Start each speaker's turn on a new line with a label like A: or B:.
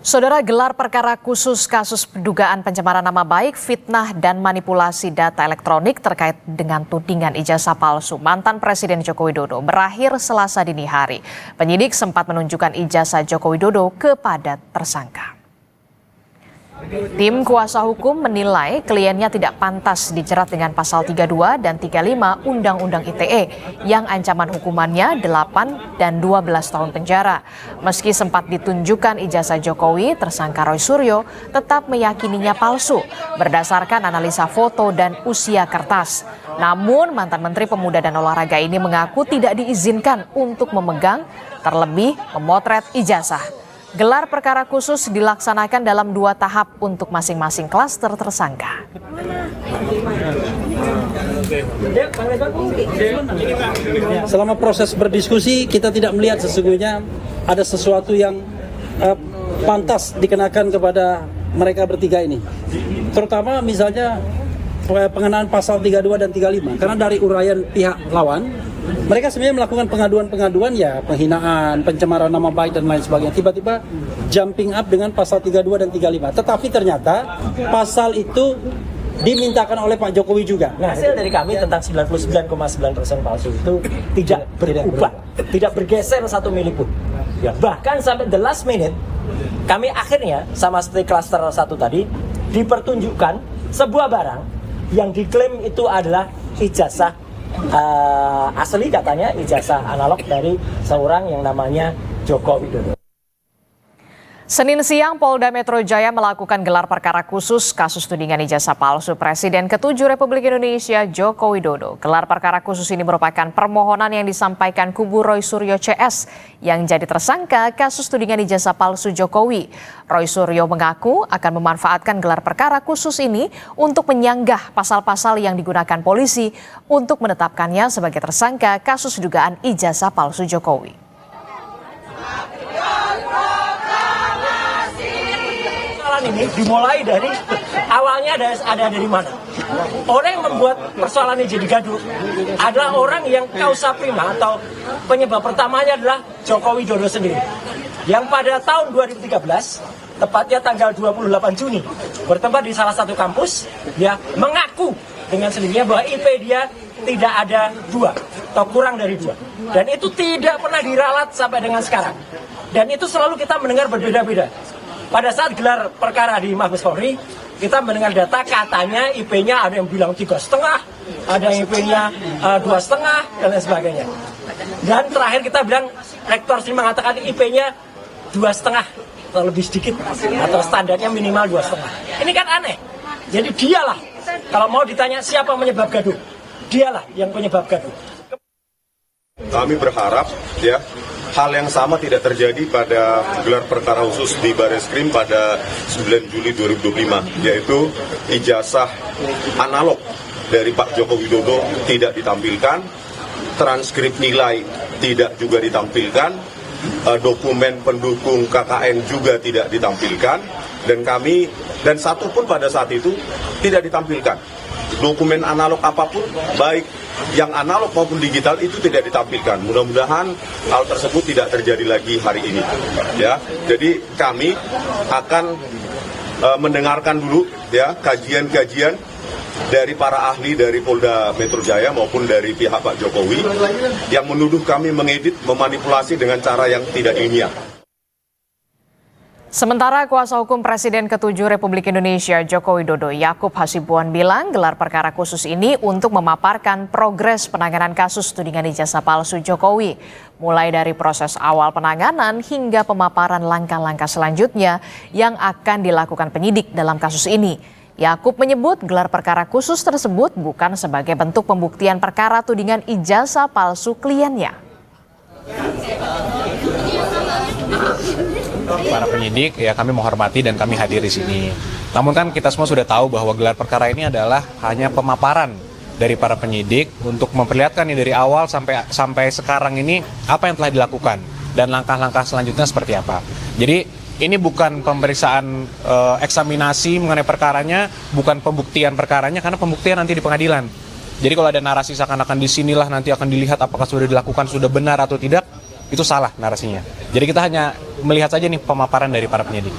A: Saudara, gelar perkara khusus kasus dugaan pencemaran nama baik, fitnah, dan manipulasi data elektronik terkait dengan tudingan ijazah palsu mantan Presiden Joko Widodo berakhir Selasa dini hari. Penyidik sempat menunjukkan ijazah Joko Widodo kepada tersangka. Tim kuasa hukum menilai kliennya tidak pantas dijerat dengan pasal 32 dan 35 Undang-Undang ITE yang ancaman hukumannya 8 dan 12 tahun penjara. Meski sempat ditunjukkan ijazah Jokowi, tersangka Roy Suryo tetap meyakininya palsu berdasarkan analisa foto dan usia kertas. Namun mantan Menteri Pemuda dan Olahraga ini mengaku tidak diizinkan untuk memegang, terlebih memotret ijazah. Gelar perkara khusus dilaksanakan dalam 2 tahap untuk masing-masing klaster tersangka.
B: Selama proses berdiskusi, kita tidak melihat sesungguhnya ada sesuatu yang pantas dikenakan kepada mereka bertiga ini. Terutama misalnya pengenaan pasal 32 dan 35. Karena dari uraian pihak lawan, mereka sebenarnya melakukan pengaduan ya penghinaan, pencemaran nama baik dan lain sebagainya. Tiba-tiba jumping up dengan pasal 32 dan 35. Tetapi ternyata pasal itu dimintakan oleh Pak Jokowi juga.
C: Nah, hasil dari kami tentang 99,9% palsu itu tidak berubah, tidak bergeser 1 mili pun. Ya, bahkan sampai the last minute kami akhirnya sama seperti klaster 1 tadi dipertunjukkan sebuah barang yang diklaim itu adalah ijazah asli, katanya ijazah analog dari seorang yang namanya Joko Widodo.
A: Senin siang, Polda Metro Jaya melakukan gelar perkara khusus kasus tudingan ijazah palsu Presiden ke-7 Republik Indonesia Joko Widodo. Gelar perkara khusus ini merupakan permohonan yang disampaikan kubu Roy Suryo CS yang jadi tersangka kasus tudingan ijazah palsu Jokowi. Roy Suryo mengaku akan memanfaatkan gelar perkara khusus ini untuk menyanggah pasal-pasal yang digunakan polisi untuk menetapkannya sebagai tersangka kasus dugaan ijazah palsu Jokowi.
C: Ini dimulai dari awalnya ada dari mana? Orang yang membuat persoalan ini jadi gaduh adalah orang yang causa prima atau penyebab pertamanya adalah Joko Widodo sendiri. Yang pada tahun 2013, tepatnya tanggal 28 Juni, bertempat di salah satu kampus, dia mengaku dengan sendirinya bahwa IP dia tidak ada 2 atau kurang dari 2. Dan itu tidak pernah diralat sampai dengan sekarang. Dan itu selalu kita mendengar berbeda-beda. Pada saat gelar perkara di Mabes Polri, kita mendengar data katanya IP-nya ada yang bilang 3,5, ada yang IP-nya 2,5 dan lain sebagainya. Dan terakhir kita bilang rektor sih mengatakan IP-nya 2,5 atau lebih sedikit atau standarnya minimal 2,5. Ini kan aneh. Jadi dialah kalau mau ditanya siapa menyebab gaduh, dialah yang penyebab gaduh.
D: Kami berharap ya hal yang sama tidak terjadi pada gelar perkara khusus di Bareskrim pada 9 Juli 2025, yaitu ijazah analog dari Pak Joko Widodo tidak ditampilkan, transkrip nilai tidak juga ditampilkan, dokumen pendukung KKN juga tidak ditampilkan, dan satu pun pada saat itu tidak ditampilkan. Dokumen analog apapun, baik yang analog maupun digital, itu tidak ditampilkan. Mudah-mudahan hal tersebut tidak terjadi lagi hari ini. Ya, jadi kami akan mendengarkan dulu ya kajian-kajian dari para ahli dari Polda Metro Jaya maupun dari pihak Pak Jokowi yang menuduh kami mengedit, memanipulasi dengan cara yang tidak ilmiah.
A: Sementara kuasa hukum Presiden ke-7 Republik Indonesia Joko Widodo Yakub Hasibuan bilang gelar perkara khusus ini untuk memaparkan progres penanganan kasus tudingan ijazah palsu Jokowi. Mulai dari proses awal penanganan hingga pemaparan langkah-langkah selanjutnya yang akan dilakukan penyidik dalam kasus ini. Yakub menyebut gelar perkara khusus tersebut bukan sebagai bentuk pembuktian perkara tudingan ijazah palsu kliennya.
E: Para penyidik ya kami menghormati dan kami hadir di sini. Namun kan kita semua sudah tahu bahwa gelar perkara ini adalah hanya pemaparan dari para penyidik untuk memperlihatkan nih dari awal sampai sekarang ini apa yang telah dilakukan dan langkah-langkah selanjutnya seperti apa. Jadi ini bukan pemeriksaan eksaminasi mengenai perkaranya, bukan pembuktian perkaranya, karena pembuktian nanti di pengadilan. Jadi kalau ada narasi seakan-akan di sinilah nanti akan dilihat apakah sudah dilakukan, sudah benar atau tidak, itu salah narasinya. Jadi kita hanya melihat saja nih pemaparan dari para penyidik.